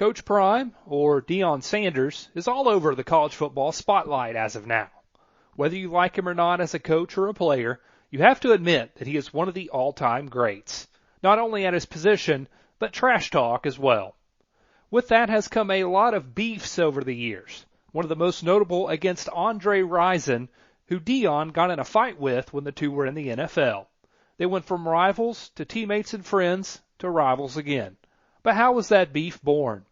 Coach Prime, or Deion Sanders, is all over the college football spotlight as of now. Whether you like him or not as a coach or a player, you have to admit that he is one of the all-time greats, not only at his position, but trash talk as well. With that has come a lot of beefs over the years, one of the most notable against Andre Rison, who Deion got in a fight with when the two were in the NFL. They went from rivals to teammates and friends to rivals again. But how was that beef born?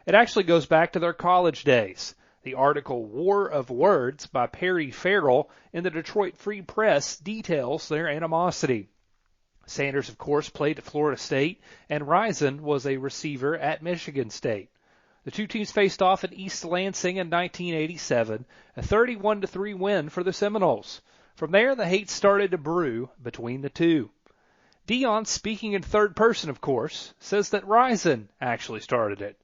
It actually goes back to their college days. The article War of Words by Perry Farrell in the Detroit Free Press details their animosity. Sanders, of course, played at Florida State, and Rison was a receiver at Michigan State. The two teams faced off in East Lansing in 1987, a 31-3 win for the Seminoles. From there, the hate started to brew between the two. Deion, speaking in third person, of course, says that Rison actually started it.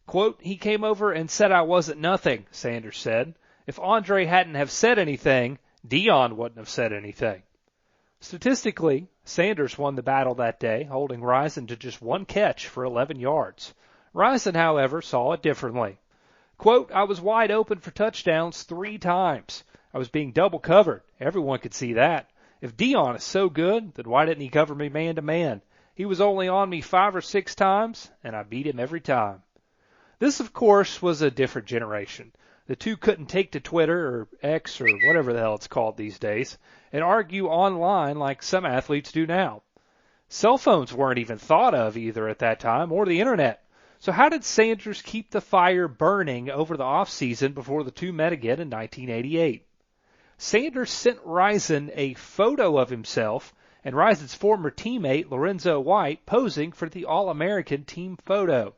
Quote, "He came over and said I wasn't nothing," Sanders said. "If Andre hadn't have said anything, Deion wouldn't have said anything." Statistically, Sanders won the battle that day, holding Rison to just one catch for 11 yards. Rison, however, saw it differently. Quote, "I was wide open for touchdowns 3 times. I was being double covered. Everyone could see that. If Deion is so good, then why didn't he cover me man-to-man? He was only on me 5 or 6 times, and I beat him every time." This, of course, was a different generation. The two couldn't take to Twitter or X or whatever the hell it's called these days and argue online like some athletes do now. Cell phones weren't even thought of either at that time, or the internet. So how did Sanders keep the fire burning over the offseason before the two met again in 1988? Sanders sent Rison a photo of himself and Rison's former teammate Lorenzo White posing for the All-American team photo.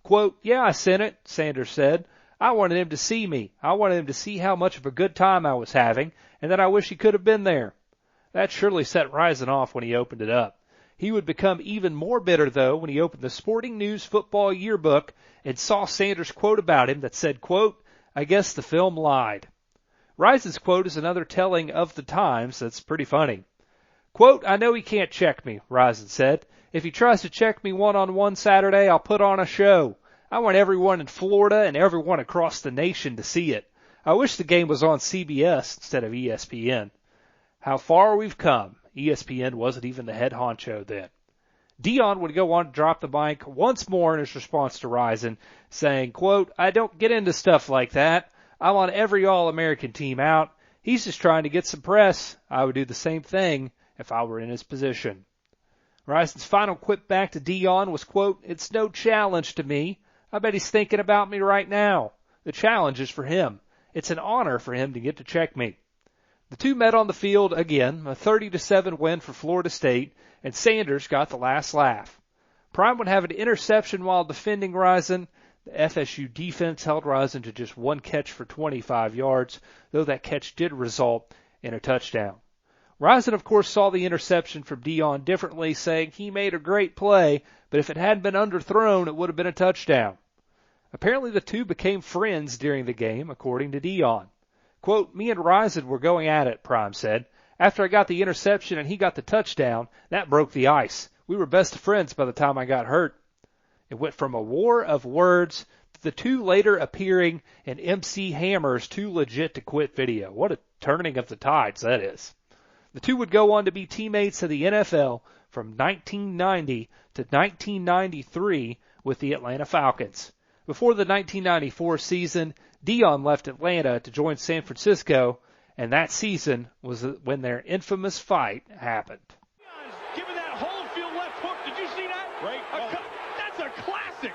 Quote, "Yeah, I sent it," Sanders said. "I wanted him to see me. I wanted him to see how much of a good time I was having, and that I wish he could have been there." That surely set Rison off when he opened it up. He would become even more bitter, though, when he opened the Sporting News Football Yearbook and saw Sanders' quote about him that said, quote, "I guess the film lied." Rison's quote is another telling of the times that's pretty funny. Quote, "I know he can't check me," Rison said. "If he tries to check me one-on-one Saturday, I'll put on a show. I want everyone in Florida and everyone across the nation to see it. I wish the game was on CBS instead of ESPN." How far we've come. ESPN wasn't even the head honcho then. Deion would go on to drop the mic once more in his response to Rison, saying, quote, "I don't get into stuff like that. I want every All-American team out. He's just trying to get some press. I would do the same thing if I were in his position." Rison's final quip back to Deion was, quote, "It's no challenge to me. I bet he's thinking about me right now. The challenge is for him. It's an honor for him to get to check me." The two met on the field again, a 30-7 win for Florida State, and Sanders got the last laugh. Prime would have an interception while defending Rison. The FSU defense held Rison to just one catch for 25 yards, though that catch did result in a touchdown. Rison, of course, saw the interception from Deion differently, saying he made a great play, but if it hadn't been underthrown, it would have been a touchdown. Apparently the two became friends during the game, according to Deion. Quote, "Me and Rison were going at it," Prime said. "After I got the interception and he got the touchdown, that broke the ice. We were best of friends by the time I got hurt." It went from a war of words to the two later appearing in MC Hammer's Too Legit to Quit video. What a turning of the tides that is. The two would go on to be teammates in the NFL from 1990 to 1993 with the Atlanta Falcons. Before the 1994 season, Deion left Atlanta to join San Francisco, and that season was when their infamous fight happened. Giving that whole field left hook. Did you see that? Right. That's a classic.